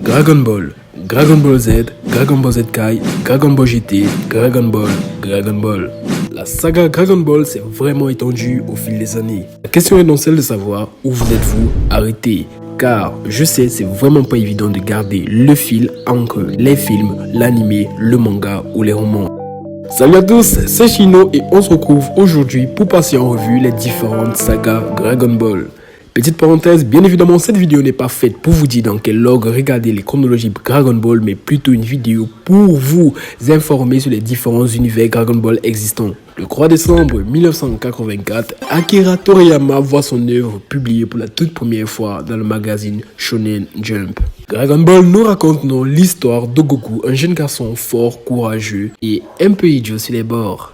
Dragon Ball, Dragon Ball Z, Dragon Ball Z Kai, Dragon Ball GT, Dragon Ball, Dragon Ball. La saga Dragon Ball s'est vraiment étendue au fil des années. La question est donc celle de savoir où vous êtes-vous arrêté. Car je sais, c'est vraiment pas évident de garder le fil entre les films, l'anime, le manga ou les romans. Salut à tous, c'est Chino et on se retrouve aujourd'hui pour passer en revue les différentes sagas Dragon Ball. Petite parenthèse, bien évidemment cette vidéo n'est pas faite pour vous dire dans quel ordre regarder les chronologies Dragon Ball, mais plutôt une vidéo pour vous informer sur les différents univers Dragon Ball existants. Le 3 décembre 1984, Akira Toriyama voit son œuvre publiée pour la toute première fois dans le magazine Shonen Jump. Dragon Ball nous raconte l'histoire de Goku, un jeune garçon fort, courageux et un peu idiot sur les bords.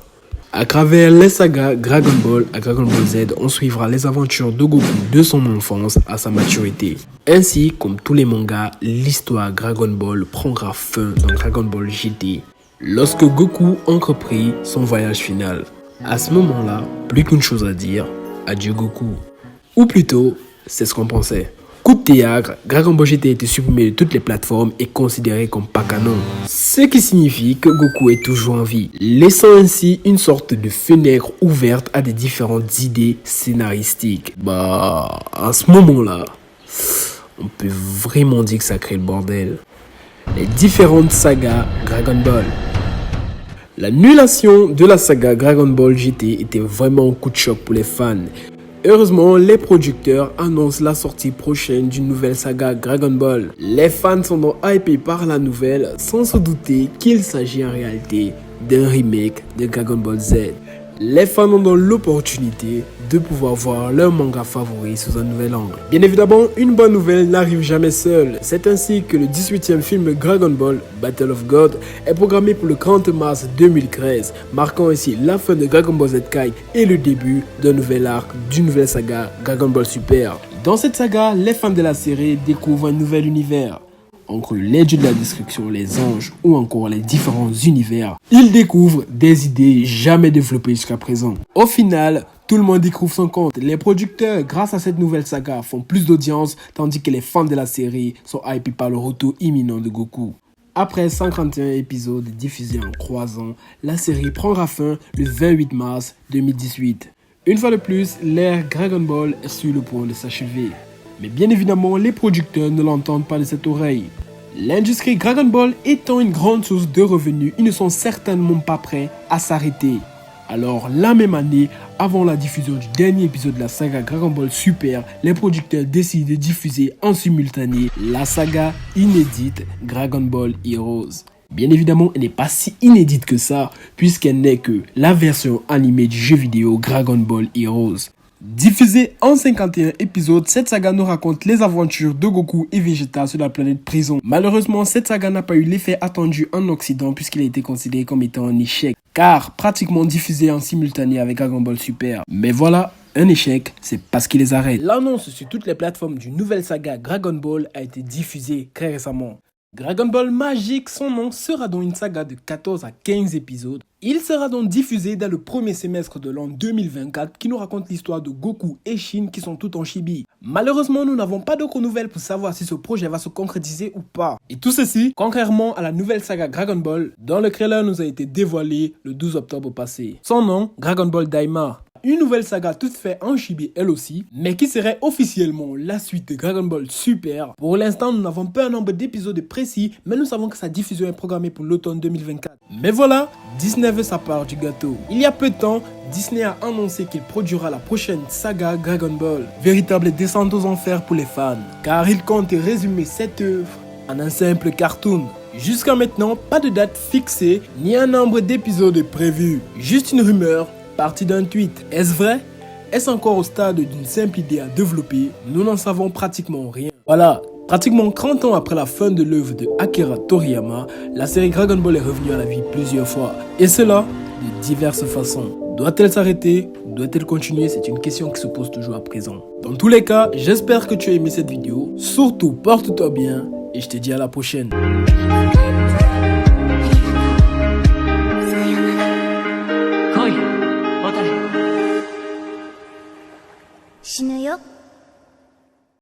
À travers les sagas Dragon Ball à Dragon Ball Z, on suivra les aventures de Goku de son enfance à sa maturité. Ainsi, comme tous les mangas, l'histoire Dragon Ball prendra fin dans Dragon Ball GT, lorsque Goku entreprit son voyage final. À ce moment-là, plus qu'une chose à dire, adieu Goku. Ou plutôt, c'est ce qu'on pensait. Coup de théâtre, Dragon Ball GT a été supprimé de toutes les plateformes et considéré comme pas canon. Ce qui signifie que Goku est toujours en vie, laissant ainsi une sorte de fenêtre ouverte à des différentes idées scénaristiques. À ce moment-là, on peut vraiment dire que ça crée le bordel. Les différentes sagas Dragon Ball. L'annulation de la saga Dragon Ball GT était vraiment un coup de choc pour les fans. Heureusement, les producteurs annoncent la sortie prochaine d'une nouvelle saga Dragon Ball. Les fans sont donc hypés par la nouvelle sans se douter qu'il s'agit en réalité d'un remake de Dragon Ball Z. Les fans ont donc l'opportunité de pouvoir voir leur manga favori sous un nouvel angle. Bien évidemment, une bonne nouvelle n'arrive jamais seule. C'est ainsi que le 18e film Dragon Ball Battle of God est programmé pour le 30 mars 2013, marquant ainsi la fin de Dragon Ball Z Kai et le début d'un nouvel arc d'une nouvelle saga Dragon Ball Super. Dans cette saga, les fans de la série découvrent un nouvel univers. Entre les dieux de la destruction, les anges ou encore les différents univers, ils découvrent des idées jamais développées jusqu'à présent. Au final, tout le monde y trouve son compte. Les producteurs, grâce à cette nouvelle saga, font plus d'audience, tandis que les fans de la série sont hypés par le retour imminent de Goku. Après 51 épisodes diffusés en 3 ans, la série prendra fin le 28 mars 2018. Une fois de plus, l'ère Dragon Ball est sur le point de s'achever. Mais bien évidemment, les producteurs ne l'entendent pas de cette oreille. L'industrie Dragon Ball étant une grande source de revenus, ils ne sont certainement pas prêts à s'arrêter. Alors, la même année, avant la diffusion du dernier épisode de la saga Dragon Ball Super, les producteurs décident de diffuser en simultané la saga inédite Dragon Ball Heroes. Bien évidemment, elle n'est pas si inédite que ça, puisqu'elle n'est que la version animée du jeu vidéo Dragon Ball Heroes. Diffusée en 51 épisodes, cette saga nous raconte les aventures de Goku et Vegeta sur la planète Prison. Malheureusement, cette saga n'a pas eu l'effet attendu en Occident puisqu'il a été considéré comme étant un échec, car pratiquement diffusé en simultané avec Dragon Ball Super. Mais voilà, un échec, c'est parce qu'il les arrête. L'annonce sur toutes les plateformes d'une nouvelle saga Dragon Ball a été diffusée très récemment. Dragon Ball Magique, son nom, sera donc une saga de 14 à 15 épisodes. Il sera donc diffusé dans le premier semestre de l'an 2024 qui nous raconte l'histoire de Goku et Shin qui sont tout en chibi. Malheureusement, nous n'avons pas d'autres nouvelles pour savoir si ce projet va se concrétiser ou pas. Et tout ceci, contrairement à la nouvelle saga Dragon Ball, dont le trailer nous a été dévoilé le 12 octobre passé. Son nom, Dragon Ball Daima. Une nouvelle saga toute faite en chibi elle aussi, mais qui serait officiellement la suite de Dragon Ball Super. Pour l'instant, nous n'avons pas un nombre d'épisodes précis, mais nous savons que sa diffusion est programmée pour l'automne 2024. Mais voilà, Disney veut sa part du gâteau. Il y a peu de temps, Disney a annoncé qu'il produira la prochaine saga Dragon Ball. Véritable descente aux enfers pour les fans, car il compte résumer cette œuvre en un simple cartoon. Jusqu'à maintenant, pas de date fixée, ni un nombre d'épisodes prévu. Juste une rumeur partie d'un tweet. Est-ce vrai? Est-ce encore au stade d'une simple idée à développer? Nous n'en savons pratiquement rien. Voilà, pratiquement 30 ans après la fin de l'œuvre de Akira Toriyama, la série Dragon Ball est revenue à la vie plusieurs fois. Et cela de diverses façons. Doit-elle s'arrêter? Doit-elle continuer? C'est une question qui se pose toujours à présent. Dans tous les cas, j'espère que tu as aimé cette vidéo. Surtout, porte-toi bien et je te dis à la prochaine.